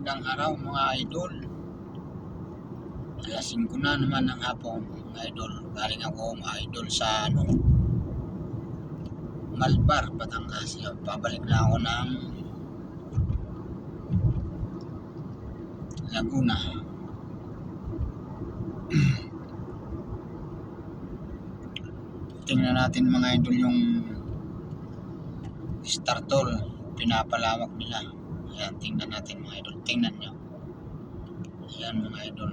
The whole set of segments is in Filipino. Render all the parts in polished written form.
Magandang araw mga idol. Alas 5 na naman ng hapon mga idol. Galing ako mga idol sa Malbar, Batangas. Pabalik na ako ng Laguna. Tingnan natin mga idol yung startol. Pinapalawak nila. Ayan, tingnan natin mga idol. Tingnan nyo. Ayan mga idol.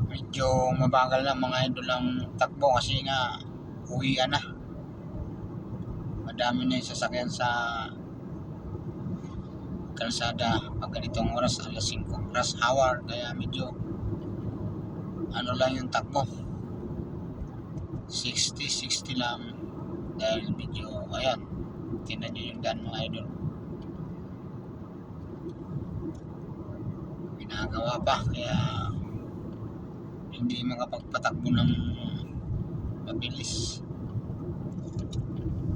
Medyo mabagal na mga idol ang takbo kasi nga uwian na. Madami na yung sasakyan sa kalsada pag ganitong oras, alas 5 rush hour, kaya medyo ano lang yung takbo, 60 lang dahil medyo ayan, tingnan nyo yung daan mga idol, ginagawa pa kaya hindi makapagpatakbo ng mabilis.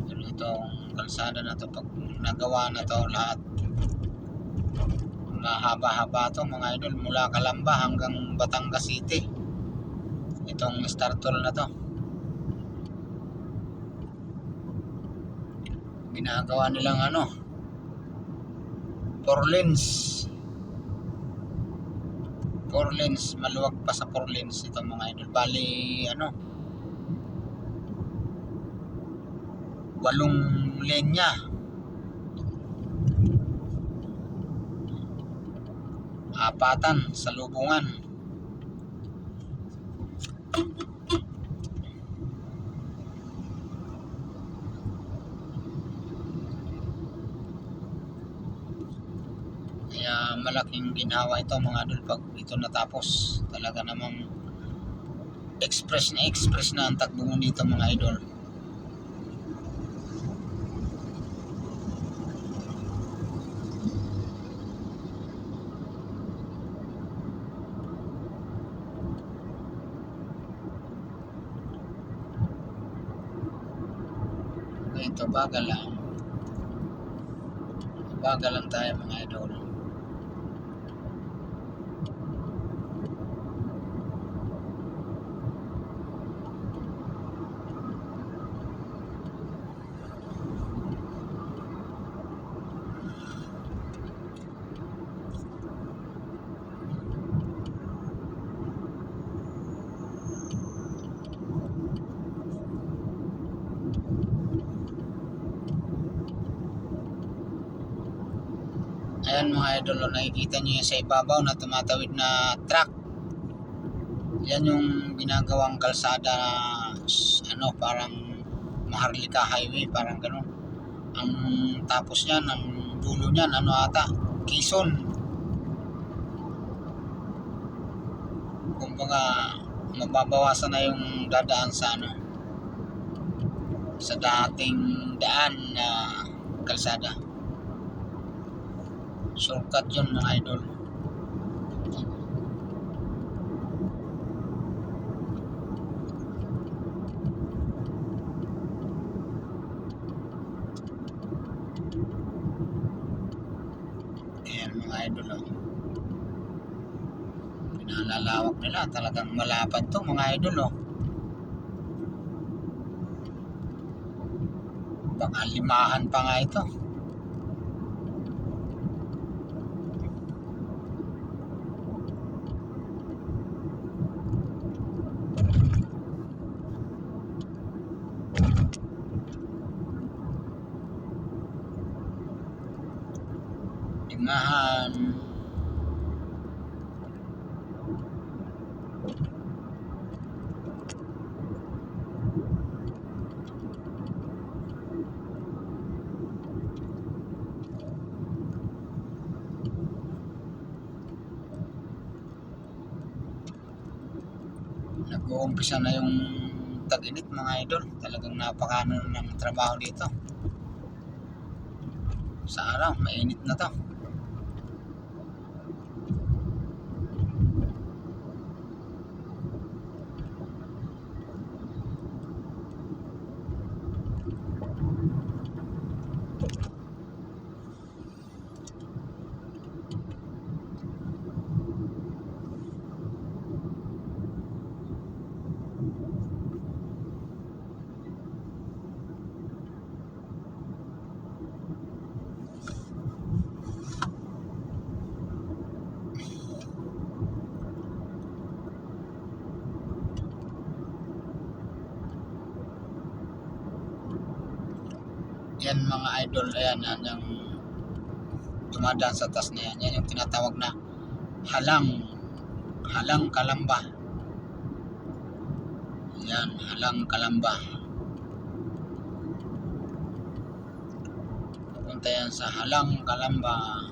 Pero itong kalsada na to, pag nagawa na to lahat, mahaba-haba to mga idol, mula Calamba hanggang Batangas City, itong startol na to. Ginagawa nilang 4 lanes, maluwag pa sa 4 lanes ito mga idol. Bali 8 linya, apatan sa lubungan. Kaya malaking ginhawa ito mga idol pag ito natapos. Talaga namang express na ang takbo dito mga idol. Ito bagal lang tayo mga idol. Ayan mga idol, nakikita nyo yan sa ibabaw na tumatawid na truck. Yan yung ginagawang kalsada, parang Maharlika Highway, parang gano'n. Ang tapos niyan, ang dulo niyan, Quezon. Kumbaga, mababawasan na yung dadaan sa sa dating daan na kalsada. Shortcut yun mga idol. Ayan mga idol, pinalalawak nila, talagang malapad to mga idol. Baka 5 pa nga ito. Tangahan. Nag-uumpisa na yung tag-init mga idol. Talagang napakano ng trabaho dito. Sa araw, mainit na to. Yan mga idol, ayan, yung dumadaan sa taas na yan. Yan yung tinatawag na halang kalamba. Yan, halang kalamba. Punta yan sa halang kalamba.